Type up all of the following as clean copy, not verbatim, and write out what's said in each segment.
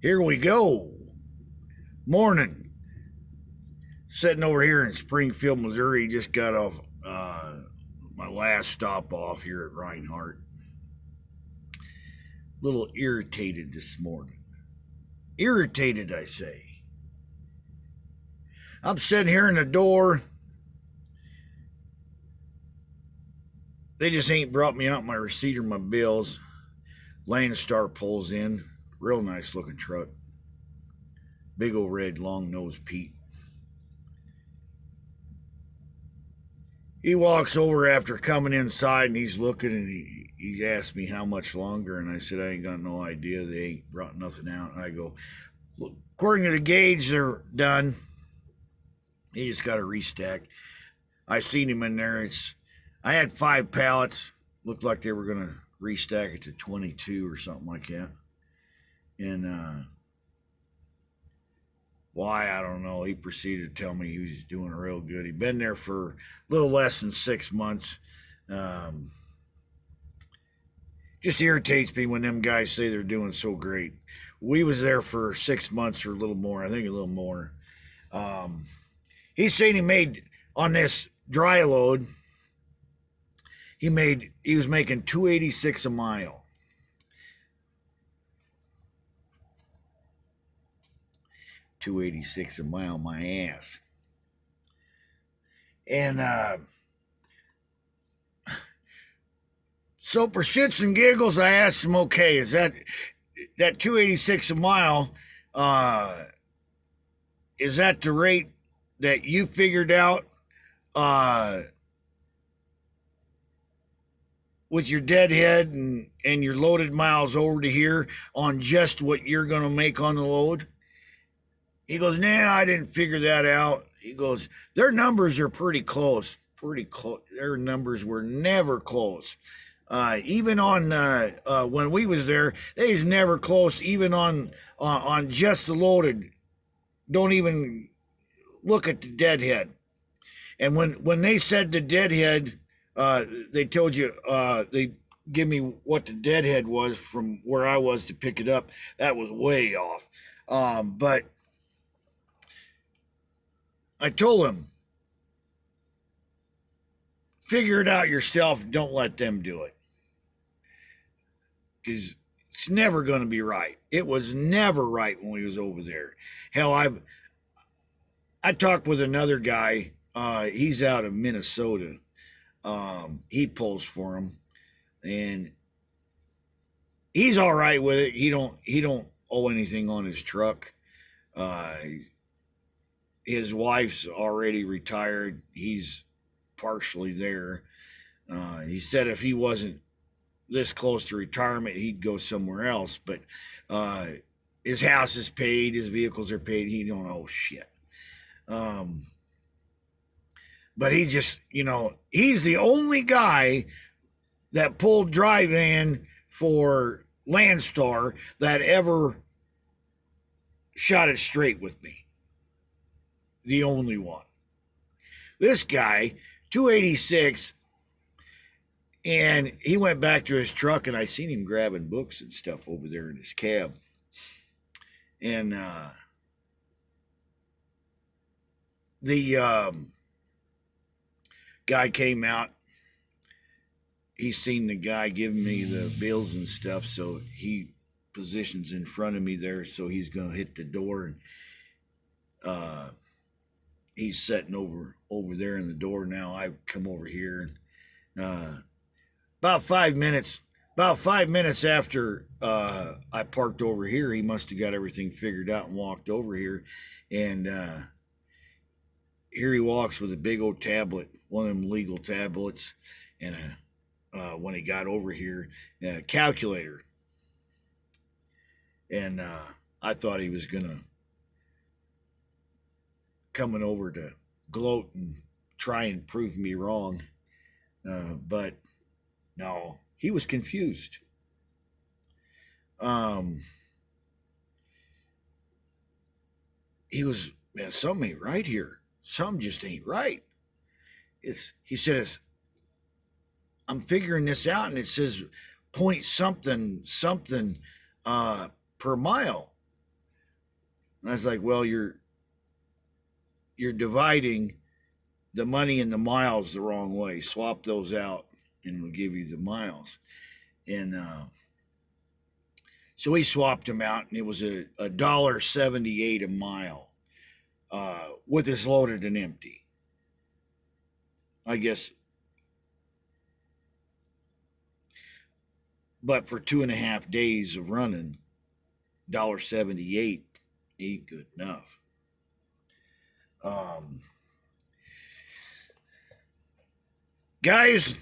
Here we go. Morning. Sitting over here in Springfield, Missouri. Just got off my last stop off here at Reinhardt. A little irritated this morning. Irritated, I say. I'm sitting here in the door. They just ain't brought me out my receipt or my bills. Landstar pulls in. Real nice looking truck. Big old red long nosed Pete. He walks over after coming inside and he's looking and he asked me how much longer. And I said, I ain't got no idea. They ain't brought nothing out. And I go, look, according to the gauge, they're done. He just got to restack. I seen him in there. I had 5 pallets. Looked like they were going to restack it to 22 or something like that. And why, I don't know. He proceeded to tell me he was doing real good. He'd been there for a little less than 6 months. Just irritates me when them guys say they're doing so great. We was there for 6 months or a little more. I think a little more. He's saying he made on this dry load. He was making $2.86 a mile. $2.86 a mile, my ass. And so for shits and giggles, I asked him, okay, is that $2.86 a mile? Is that the rate that you figured out with your deadhead and your loaded miles over to here on just what you're going to make on the load? He goes, nah, I didn't figure that out. He goes, their numbers are pretty close. Pretty close. Their numbers were never close. Even on when we was there, they was never close. Even on just the loaded, don't even look at the deadhead. And when they said the deadhead, they told you they give me what the deadhead was from where I was to pick it up. That was way off. But I told him, figure it out yourself. Don't let them do it. Because it's never going to be right. It was never right when we was over there. Hell, I talked with another guy. He's out of Minnesota. He pulls for him. And he's all right with it. He don't owe anything on his truck. His wife's already retired. He's partially there. He said if he wasn't this close to retirement, he'd go somewhere else. But his house is paid. His vehicles are paid. He don't owe shit. But he just, he's the only guy that pulled dry van for Landstar that ever shot it straight with me. The only one. This guy, 286, and he went back to his truck, and I seen him grabbing books and stuff over there in his cab. And the guy came out. He seen the guy giving me the bills and stuff, so he positions in front of me there, so he's going to hit the door, and he's sitting over there in the door now. I come over here, and about 5 minutes after I parked over here, he must have got everything figured out and walked over here, and here he walks with a big old tablet, one of them legal tablets, and when he got over here, a calculator. And I thought he was coming over to gloat and try and prove me wrong. But no, he was confused. He was, man, something ain't right here. Something just ain't right. He says, I'm figuring this out, and it says point something per mile. And I was like, well, you're dividing the money and the miles the wrong way. Swap those out, and we'll give you the miles. And so we swapped them out, and it was a $1.78 a mile with this loaded and empty. I guess, but for 2.5 days of running, $1.78 ain't good enough. Um, Guys,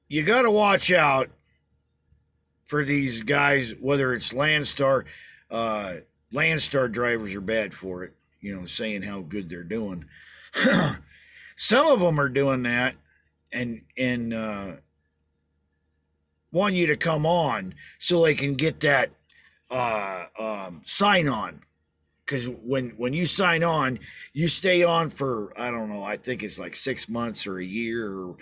you got to watch out for these guys, whether it's Landstar. Landstar drivers are bad for it, saying how good they're doing. Some of them are doing that and want you to come on so they can get that sign on. Because when you sign on, you stay on for, I don't know, I think it's like 6 months or a year, or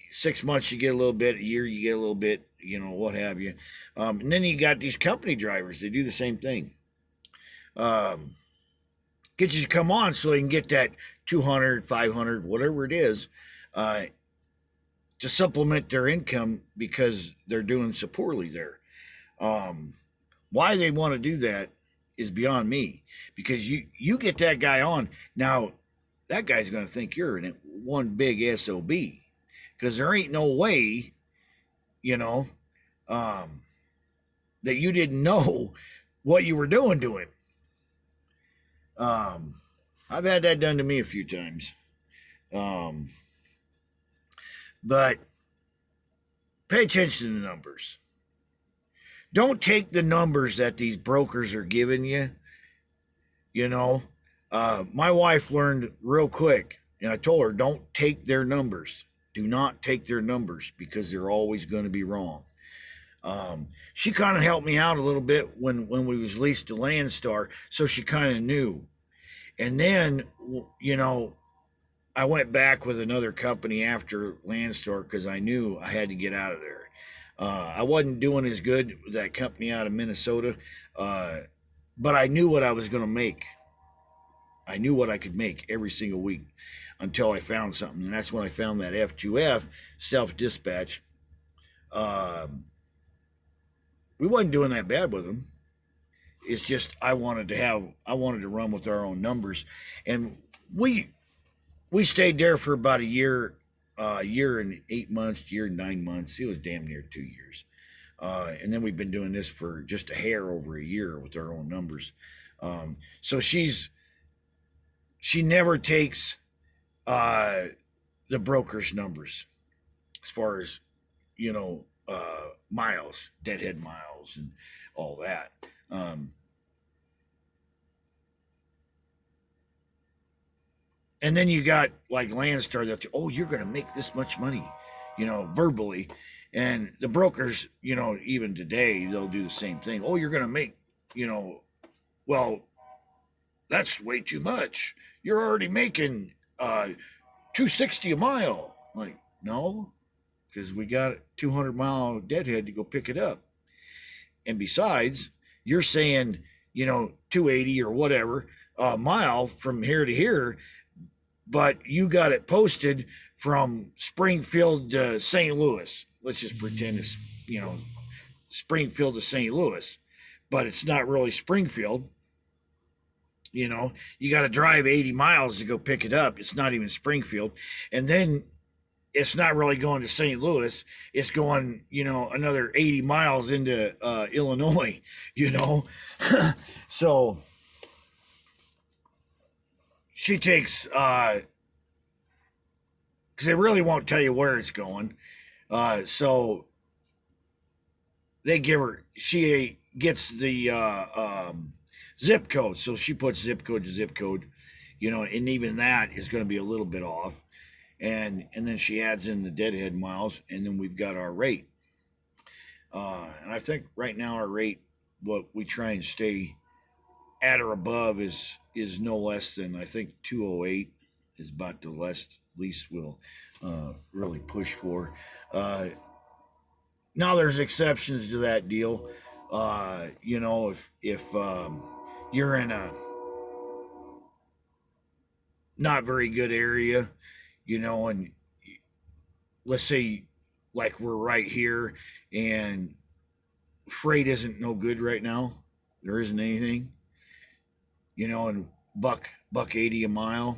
6 months you get a little bit, a year you get a little bit, what have you. And then you got these company drivers, they do the same thing. Get you to come on so they can get that 200, 500, whatever it is, to supplement their income because they're doing so poorly there. Why they want to do that is beyond me, because you get that guy on now, that guy's going to think you're in one big SOB, because there ain't no way, that you didn't know what you were doing to him. I've had that done to me a few times. But pay attention to the numbers. Don't take the numbers that these brokers are giving you. My wife learned real quick, and I told her, don't take their numbers. Do not take their numbers, because they're always going to be wrong. She kind of helped me out a little bit when we was leased to Landstar, so she kind of knew. And then, I went back with another company after Landstar because I knew I had to get out of there. I wasn't doing as good with that company out of Minnesota, but I knew what I was going to make. I knew what I could make every single week until I found something. And that's when I found that F2F, self-dispatch. We wasn't doing that bad with them. It's just I wanted to run with our own numbers. And we stayed there for about a year and 8 months, year and 9 months. It was damn near 2 years. And then we've been doing this for just a hair over a year with our own numbers. So she never takes the broker's numbers as far as, miles, deadhead miles, and all that. And then you got like Landstar that, you're going to make this much money, verbally. And the brokers, even today, they'll do the same thing. Oh, you're going to make, well, that's way too much. You're already making $260 a mile. Like, no, because we got a 200-mile deadhead to go pick it up. And besides, you're saying, 280 or whatever a mile from here to here, but you got it posted from Springfield to St. Louis. Let's just pretend it's, Springfield to St. Louis, but it's not really Springfield. You got to drive 80 miles to go pick it up. It's not even Springfield. And then it's not really going to St. Louis. It's going, another 80 miles into Illinois, So she takes, because they really won't tell you where it's going. So she gets the zip code. So she puts zip code to zip code, and even that is going to be a little bit off. And then she adds in the deadhead miles, and then we've got our rate. And I think right now our rate, what we try and stay at or above, is no less than, I think, 208 is about the least we'll really push for. Now there's exceptions to that deal. If you're in a not very good area, and let's say like we're right here and freight isn't no good right now. There isn't anything, and buck 80 a mile,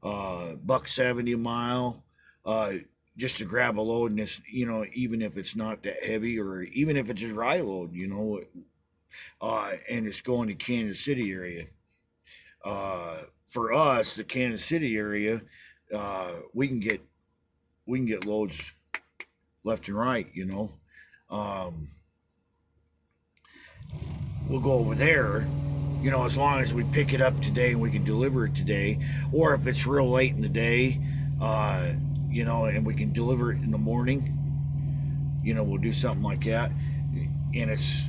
buck 70 a mile, uh, just to grab a load, and it's, even if it's not that heavy or even if it's a dry load, and it's going to Kansas City area. For us, the Kansas City area, we can get loads left and right. Um, we'll go over there. As long as we pick it up today and we can deliver it today, or if it's real late in the day, and we can deliver it in the morning, we'll do something like that, and it's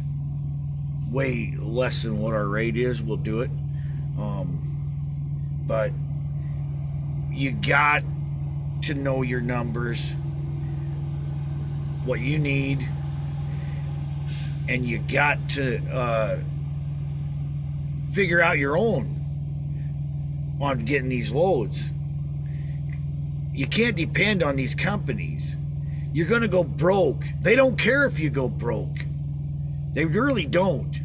way less than what our rate is. We'll do it. But you got to know your numbers, what you need, and you got to figure out your own on getting these loads. You can't depend on these companies. You're going to go broke. They don't care if you go broke. They really don't.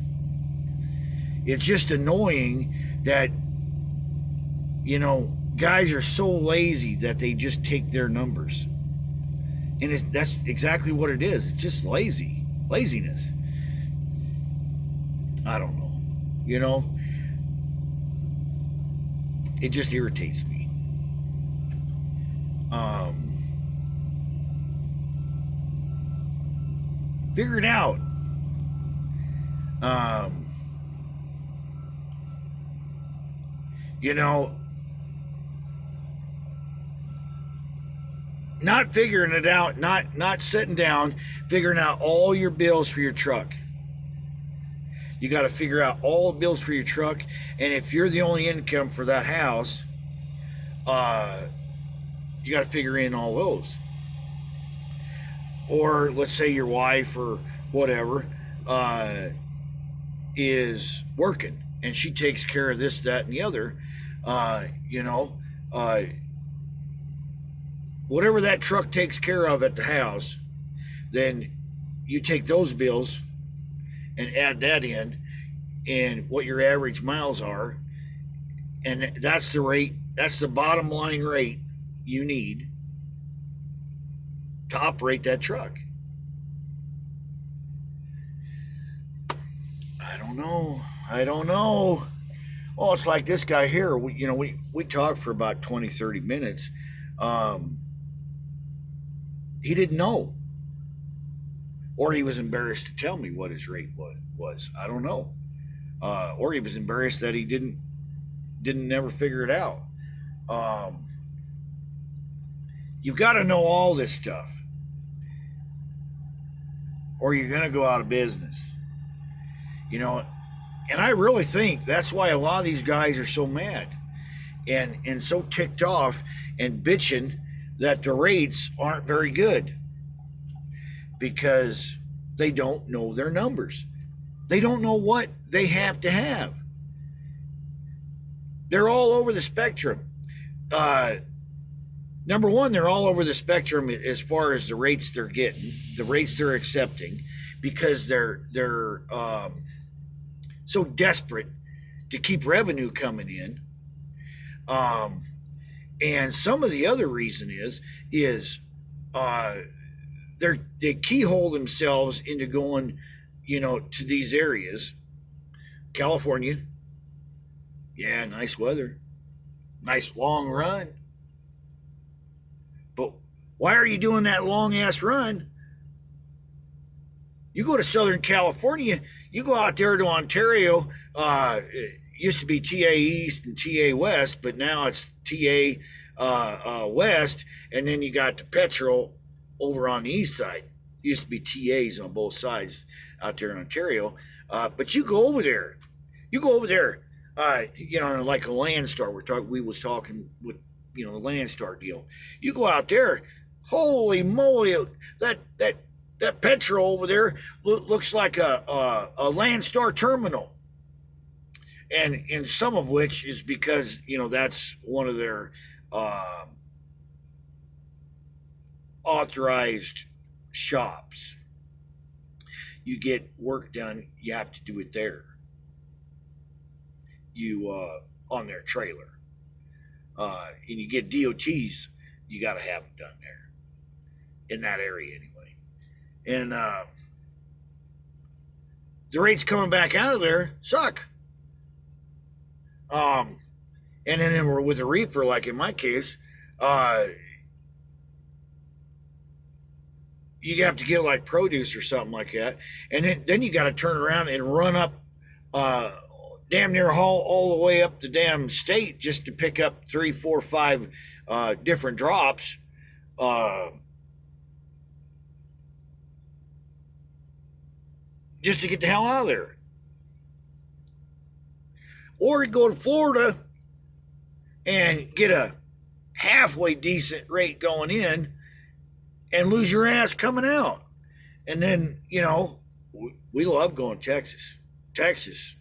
It's just annoying that, guys are so lazy that they just take their numbers. And that's exactly what it is. It's just laziness. I don't know. It just irritates me. Figure it out. Not figuring it out, not sitting down, figuring out all your bills for your truck. You got to figure out all the bills for your truck, and if you're the only income for that house, you got to figure in all those. Or let's say your wife or whatever is working, and she takes care of this, that, and the other. Whatever that truck takes care of at the house, then you take those bills and add that in, and what your average miles are, and that's the rate, that's the bottom line rate you need to operate that truck. I don't know. Well, it's like this guy here. We talked for about 20, 30 minutes. He didn't know, or he was embarrassed to tell me what his rate was. I don't know, or he was embarrassed that he didn't never figure it out. You've got to know all this stuff, or you're going to go out of business. And I really think that's why a lot of these guys are so mad and so ticked off and bitching that the rates aren't very good, because they don't know their numbers. They don't know what they have to have. They're all over the spectrum. Number one, they're all over the spectrum as far as the rates they're getting, the rates they're accepting, because they're so desperate to keep revenue coming in. And some of the other reason is they keyhole themselves into going, to these areas. California, yeah, nice weather, nice long run. But why are you doing that long ass run? You go to Southern California, you go out there to Ontario. It used to be TA East and TA West, but now it's TA West, and then you got the petrol over on the east side. It used to be TAs on both sides out there in Ontario. But you go over there, like a Landstar. We was talking with, the Landstar deal. You go out there, holy moly, that petrol over there looks like a Landstar terminal. and some of which is because that's one of their authorized shops. You get work done, you have to do it there. You on their trailer, and you get DOTs, you got to have them done there in that area anyway. And the rates coming back out of there suck. Um, and then we're with a reefer, like in my case, uh, you have to get like produce or something like that, and then you got to turn around and run up, uh, damn near haul all the way up the damn state just to pick up three, four, five different drops, uh, just to get the hell out of there. Or you go to Florida and get a halfway decent rate going in and lose your ass coming out. And then, we love going to Texas. Texas,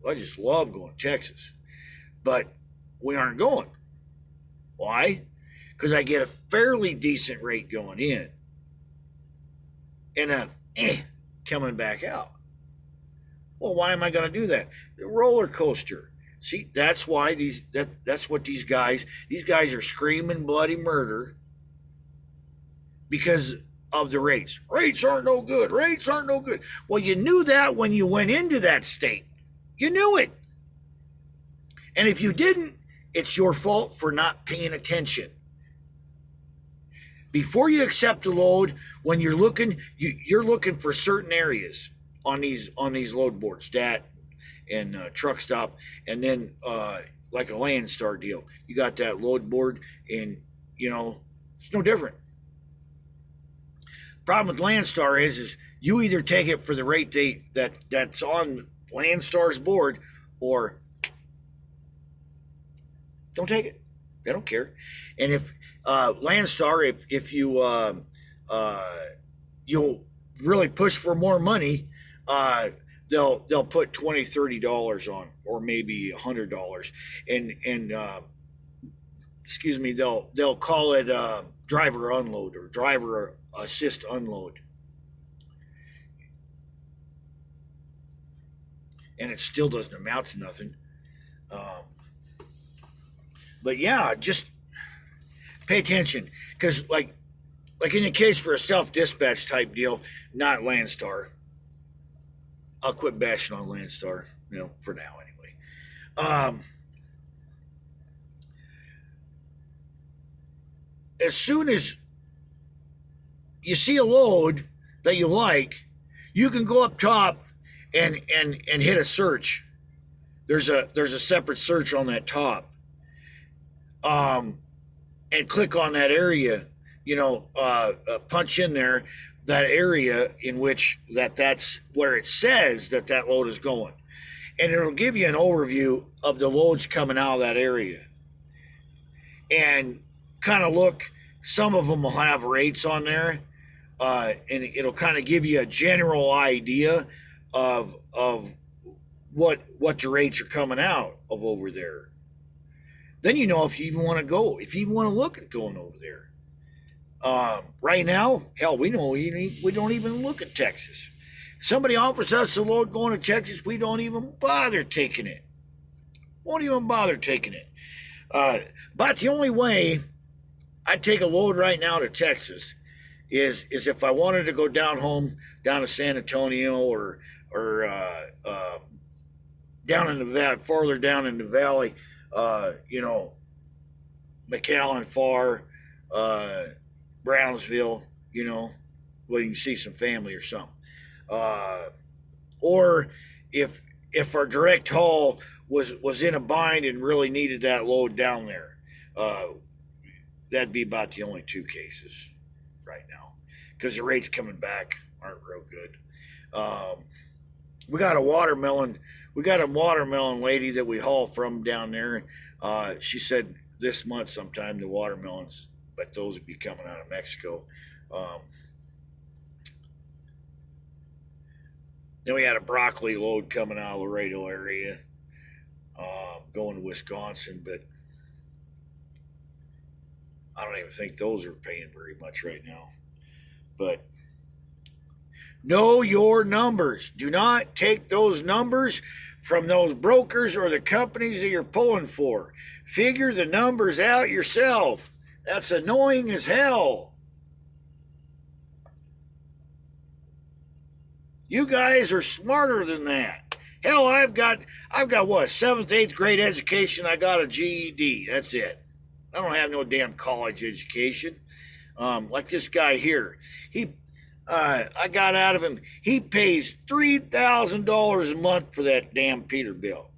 I just love going to Texas. But we aren't going. Why? Because I get a fairly decent rate going in and a coming back out. Well, why am I going to do that? The roller coaster. See, that's why that's what these guys are screaming bloody murder because of the rates. Rates aren't no good. Rates aren't no good. Well, you knew that when you went into that state. You knew it. And if you didn't, it's your fault for not paying attention. Before you accept a load, when you're looking for certain areas on these load boards, that and truck stop, and then like a Landstar deal, you got that load board, and it's no different. Problem with Landstar is you either take it for the rate that's on Landstar's board, or don't take it. They don't care. And if Landstar, if you'll really push for more money, they'll put $20, $30 on, or maybe $100, and excuse me, they'll call it driver unload or driver assist unload, and it still doesn't amount to nothing. Um, but yeah, just pay attention, because like in the case for a self dispatch type deal, not Landstar. I'll quit bashing on Landstar, for now anyway. As soon as you see a load that you like, you can go up top and hit a search. There's a separate search on that top, and click on that area. Punch in there that area in which that's where it says that load is going, and it'll give you an overview of the loads coming out of that area, and kind of look. Some of them will have rates on there, and it'll kind of give you a general idea of what the rates are coming out of over there. Then if you even want to go, if you even want to look at going over there. Right now, hell, we don't even look at Texas. Somebody offers us a load going to Texas, we don't even bother taking it. Won't even bother taking it. But the only way I'd take a load right now to Texas is if I wanted to go down to San Antonio, or down in the valley, farther down in the valley, McAllen, Far, Brownsville, where you can see some family or something. Or if our direct haul was in a bind and really needed that load down there, that'd be about the only two cases right now, because the rates coming back aren't real good. We got a watermelon. We got a watermelon lady that we haul from down there. She said this month sometime the watermelons, but those would be coming out of Mexico. Then we had a broccoli load coming out of Laredo area. going to Wisconsin, but I don't even think those are paying very much right now. But know your numbers. Do not take those numbers from those brokers or the companies that you're pulling for. Figure the numbers out yourself. That's annoying as hell. You guys are smarter than that. Hell, I've got what, 7th, 8th grade education. I got a GED. That's it. I don't have no damn college education. Like this guy here. I got out of him. He pays $3,000 a month for that damn Peterbilt.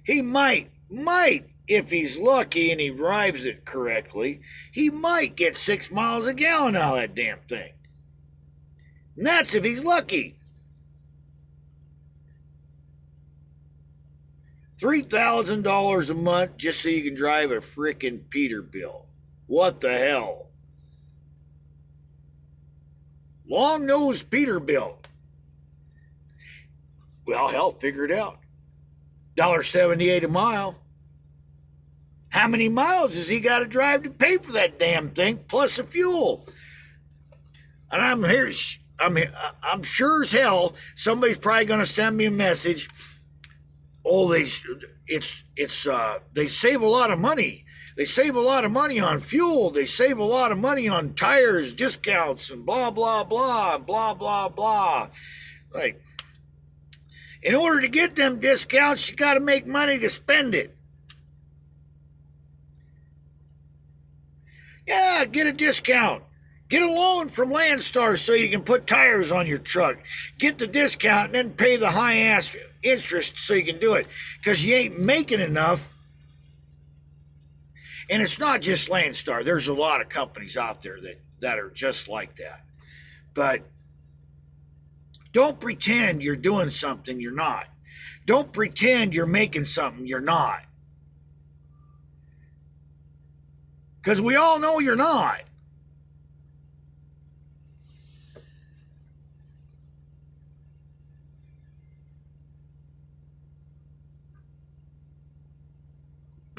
He might, if he's lucky and he drives it correctly, he might get 6 miles a gallon out of that damn thing. And that's if he's lucky. $3,000 a month just so you can drive a frickin' Peterbilt. What the hell? Long-nosed Peterbilt. Well, hell, figure it out. $1.78 a mile. How many miles has he got to drive to pay for that damn thing, plus the fuel? And I'm sure as hell somebody's probably going to send me a message. Oh, they save a lot of money. They save a lot of money on fuel. They save a lot of money on tires, discounts, and blah, blah, blah, blah, blah, blah. Like, in order to get them discounts, you got to make money to spend it. Yeah, get a discount. Get a loan from Landstar so you can put tires on your truck. Get the discount and then pay the high-ass interest so you can do it. Because you ain't making enough. And it's not just Landstar. There's a lot of companies out there that are just like that. But don't pretend you're doing something you're not. Don't pretend you're making something you're not. Because we all know you're not.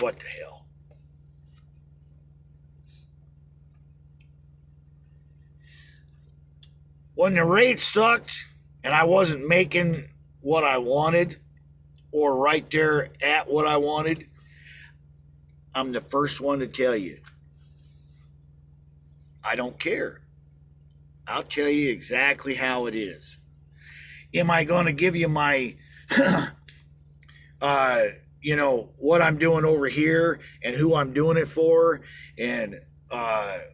What the hell? When the rate sucked and I wasn't making what I wanted or right there at what I wanted, I'm the first one to tell you. I don't care. I'll tell you exactly how it is. Am I going to give you my, what I'm doing over here and who I'm doing it for and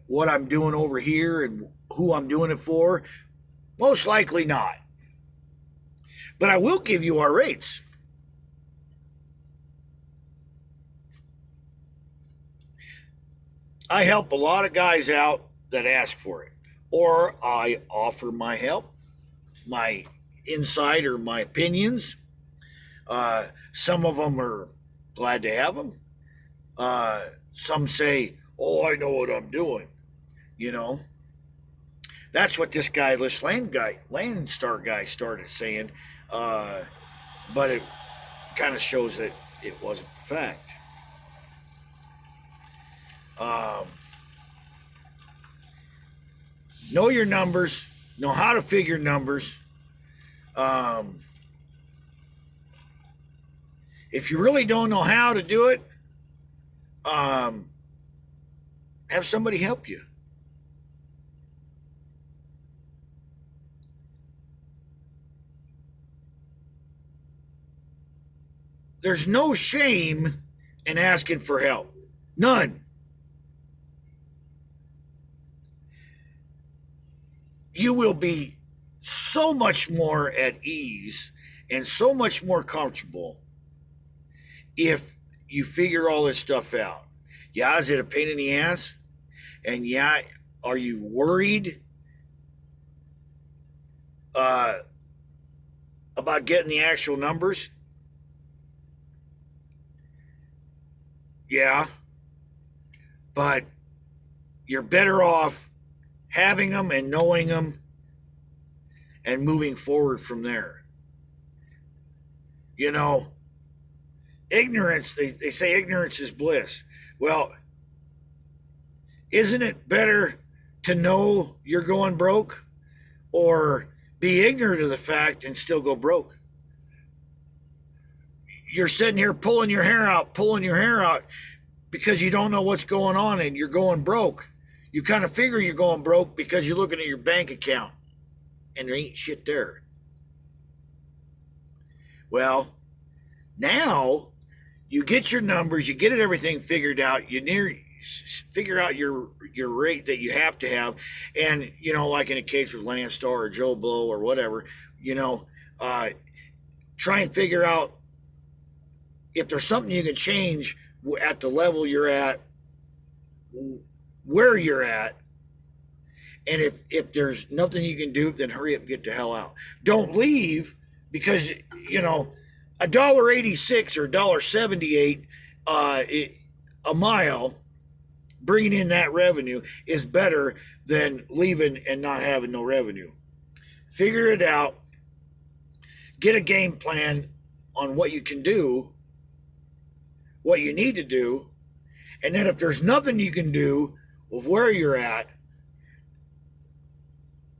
what I'm doing over here and who I'm doing it for? Most likely not. But I will give you our rates. I help a lot of guys out that ask for it. Or I offer my help, my insight or my opinions. Some of them are glad to have them. Some say, oh, I know what I'm doing. That's what this Landstar guy started saying. But it kind of shows that it wasn't the fact. Know your numbers. Know how to figure numbers. If you really don't know how to do it, have somebody help you. There's no shame in asking for help. None. You will be so much more at ease and so much more comfortable if you figure all this stuff out. Yeah, is it a pain in the ass? And yeah, are you worried about getting the actual numbers? Yeah, but you're better off having them and knowing them and moving forward from there. You know, ignorance, they say ignorance is bliss. Well, isn't it better to know you're going broke or be ignorant of the fact and still go broke? You're sitting here pulling your hair out because you don't know what's going on and you're going broke. You kind of figure you're going broke because you're looking at your bank account and there ain't shit there. Well, now you get your numbers, you get everything figured out, figure out your rate that you have to have, and you know, like in a case with Landstar or Joe Blow or whatever, you know, try and figure out if there's something you can change at the level you're at, where you're at, and if there's nothing you can do, then hurry up and get the hell out. Don't leave because, you know, $1.86 or $1.78 a mile, bringing in that revenue is better than leaving and not having no revenue. Figure it out. Get a game plan on what you can do, what you need to do, and then if there's nothing you can do with where you're at,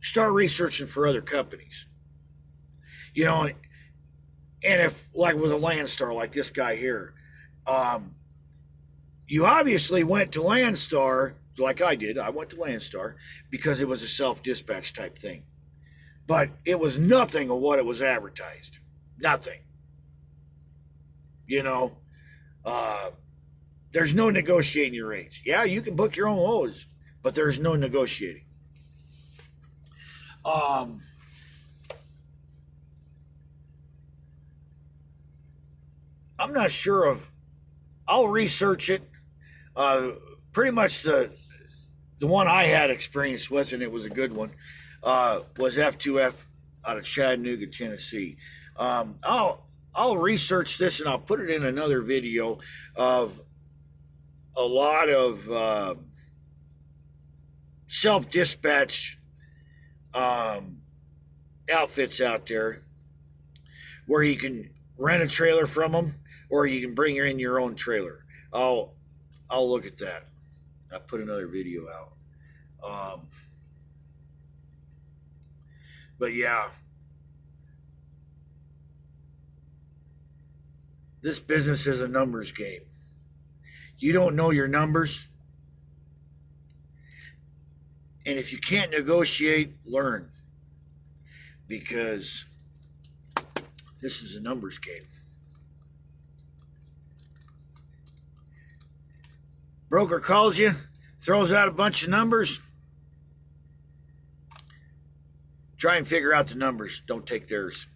start researching for other companies. You know, and if, like with a Landstar, like this guy here, you obviously went to Landstar, like I did. I went to Landstar because it was a self-dispatch type thing. But it was nothing of what it was advertised. Nothing. You know, there's no negotiating your rates. Yeah, you can book your own loads, but there's no negotiating. I'm not sure of. I'll research it. Pretty much the one I had experience with, and it was a good one, was F2F out of Chattanooga, Tennessee. I'll research this and I'll put it in another video of a lot of self-dispatch outfits out there where you can rent a trailer from them or you can bring in your own trailer. I'll look at that. I'll put another video out. But yeah, this business is a numbers game. You don't know your numbers. And if you can't negotiate, learn. Because this is a numbers game. Broker calls you, throws out a bunch of numbers. Try and figure out the numbers. Don't take theirs.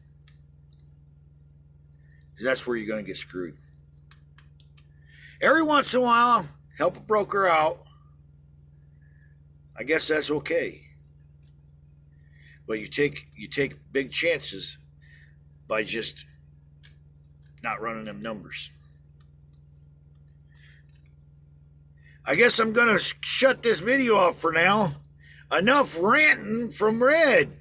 Because that's where you're going to get screwed. Every once in a while, help a broker out. I guess that's okay. But you take big chances by just not running them numbers. I guess I'm going to shut this video off for now. Enough ranting from Red.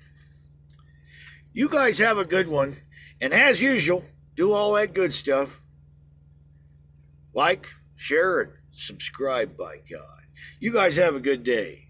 You guys have a good one. And as usual, do all that good stuff. Like, share, and subscribe, by God. You guys have a good day.